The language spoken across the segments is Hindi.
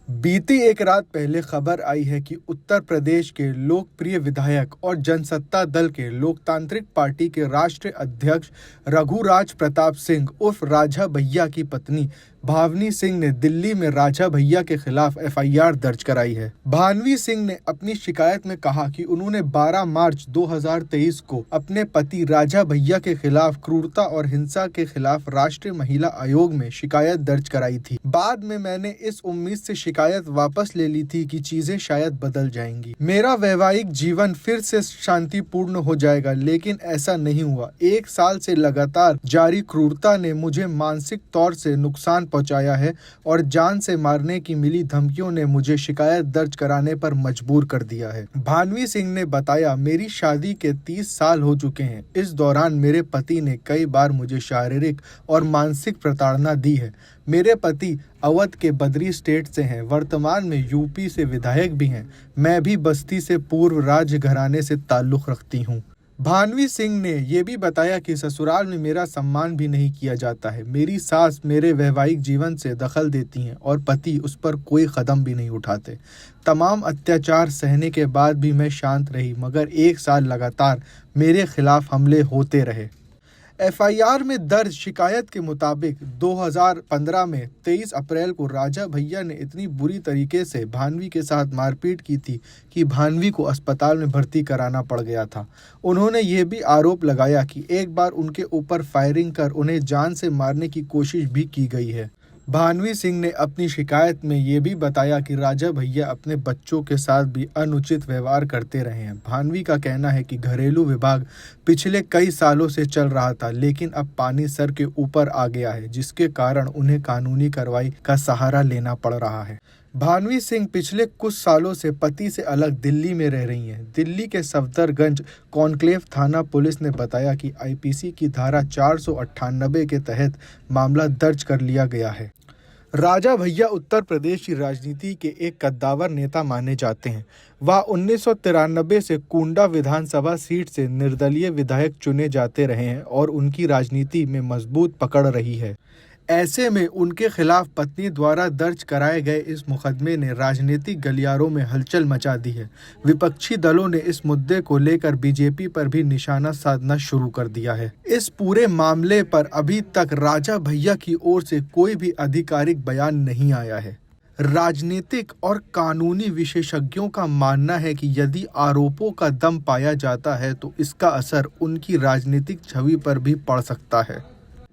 बीती एक रात पहले खबर आई है कि उत्तर प्रदेश के लोकप्रिय विधायक और जनसत्ता दल के लोकतांत्रिक पार्टी के राष्ट्रीय अध्यक्ष रघुराज प्रताप सिंह उर्फ राजा भैया की पत्नी भानवी सिंह ने दिल्ली में राजा भैया के खिलाफ एफआईआर दर्ज कराई है। भानवी सिंह ने अपनी शिकायत में कहा कि उन्होंने 12 मार्च 2023 को अपने पति राजा भैया के खिलाफ क्रूरता और हिंसा के खिलाफ राष्ट्रीय महिला आयोग में शिकायत दर्ज कराई थी। बाद में मैंने इस उम्मीद से शिकायत वापस ले ली थी कि चीजें शायद बदल जाएंगी, मेरा वैवाहिक जीवन फिर से शांतिपूर्ण हो जाएगा, लेकिन ऐसा नहीं हुआ। 1 साल से लगातार जारी क्रूरता ने मुझे मानसिक तौर से नुकसान पहुंचाया है और जान से मारने की मिली धमकियों ने मुझे शिकायत दर्ज कराने पर मजबूर कर दिया है। भानवी सिंह ने बताया, मेरी शादी के 30 साल हो चुके हैं। इस दौरान मेरे पति ने कई बार मुझे शारीरिक और मानसिक प्रताड़ना दी है। मेरे पति अवध के बद्री स्टेट से हैं, वर्तमान में यूपी से विधायक भी हैं। मैं भी बस्ती से पूर्व राज घराने से ताल्लुक रखती हूँ। भानवी सिंह ने ये भी बताया कि ससुराल में मेरा सम्मान भी नहीं किया जाता है। मेरी सास मेरे वैवाहिक जीवन से दखल देती हैं और पति उस पर कोई कदम भी नहीं उठाते। तमाम अत्याचार सहने के बाद भी मैं शांत रही, मगर 1 साल लगातार मेरे खिलाफ हमले होते रहे। एफआईआर में दर्ज शिकायत के मुताबिक 2015 में 23 अप्रैल को राजा भैया ने इतनी बुरी तरीके से भानवी के साथ मारपीट की थी कि भानवी को अस्पताल में भर्ती कराना पड़ गया था। उन्होंने ये भी आरोप लगाया कि एक बार उनके ऊपर फायरिंग कर उन्हें जान से मारने की कोशिश भी की गई है। भानवी सिंह ने अपनी शिकायत में ये भी बताया कि राजा भैया अपने बच्चों के साथ भी अनुचित व्यवहार करते रहे हैं। भानवी का कहना है कि घरेलू विभाग पिछले कई सालों से चल रहा था, लेकिन अब पानी सर के ऊपर आ गया है, जिसके कारण उन्हें कानूनी कार्रवाई का सहारा लेना पड़ रहा है। भानवी सिंह पिछले कुछ सालों से पति से अलग दिल्ली में रह रही हैं। दिल्ली के सफदरगंज कॉन्क्लेव थाना पुलिस ने बताया कि आईपीसी की धारा 498 के तहत मामला दर्ज कर लिया गया है। राजा भैया उत्तर प्रदेश की राजनीति के एक कद्दावर नेता माने जाते हैं। वह 1993 से कुंडा विधानसभा सीट से निर्दलीय विधायक चुने जाते रहे हैं और उनकी राजनीति में मजबूत पकड़ रही है। ऐसे में उनके खिलाफ पत्नी द्वारा दर्ज कराए गए इस मुकदमे ने राजनीतिक गलियारों में हलचल मचा दी है। विपक्षी दलों ने इस मुद्दे को लेकर बीजेपी पर भी निशाना साधना शुरू कर दिया है। इस पूरे मामले पर अभी तक राजा भैया की ओर से कोई भी आधिकारिक बयान नहीं आया है। राजनीतिक और कानूनी विशेषज्ञों का मानना है कि यदि आरोपों का दम पाया जाता है तो इसका असर उनकी राजनीतिक छवि पर भी पड़ सकता है।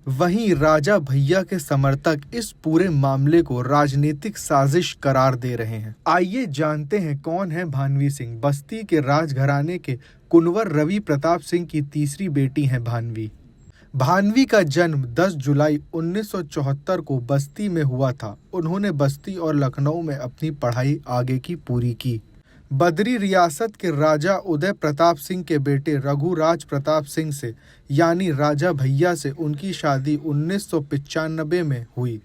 वहीं राजा भैया के समर्थक इस पूरे मामले को राजनीतिक साजिश करार दे रहे हैं। आइए जानते हैं कौन है भानवी सिंह। बस्ती के राजघराने के कुंवर रवि प्रताप सिंह की तीसरी बेटी हैं भानवी। भानवी का जन्म 10 जुलाई 1974 को बस्ती में हुआ था। उन्होंने बस्ती और लखनऊ में अपनी पढ़ाई आगे की पूरी की। बद्री रियासत के राजा उदय प्रताप सिंह के बेटे रघुराज प्रताप सिंह से यानी राजा भैया से उनकी शादी 1995 में हुई।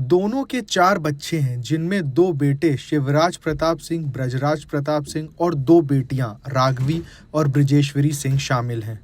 दोनों के 4 बच्चे हैं, जिनमें 2 बेटे शिवराज प्रताप सिंह, ब्रजराज प्रताप सिंह और 2 बेटियां राघवी और ब्रजेश्वरी सिंह शामिल हैं।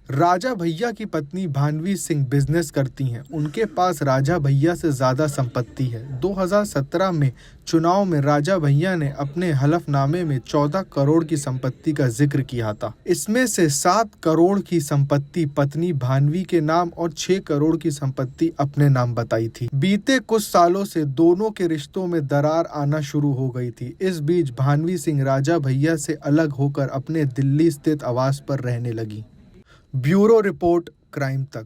राजा भैया की पत्नी भानवी सिंह बिजनेस करती हैं। उनके पास राजा भैया से ज़्यादा संपत्ति है। 2017 में चुनाव में राजा भैया ने अपने हलफनामे में 14 करोड़ की संपत्ति का जिक्र किया था। इसमें से 7 करोड़ की संपत्ति पत्नी भानवी के नाम और 6 करोड़ की संपत्ति अपने नाम बताई थी। बीते कुछ सालों से दोनों के रिश्तों में दरार आना शुरू हो गई थी। इस बीच भानवी सिंह राजा भैया से अलग होकर अपने दिल्ली स्थित आवास पर रहने लगी। ब्यूरो रिपोर्ट, क्राइम तक।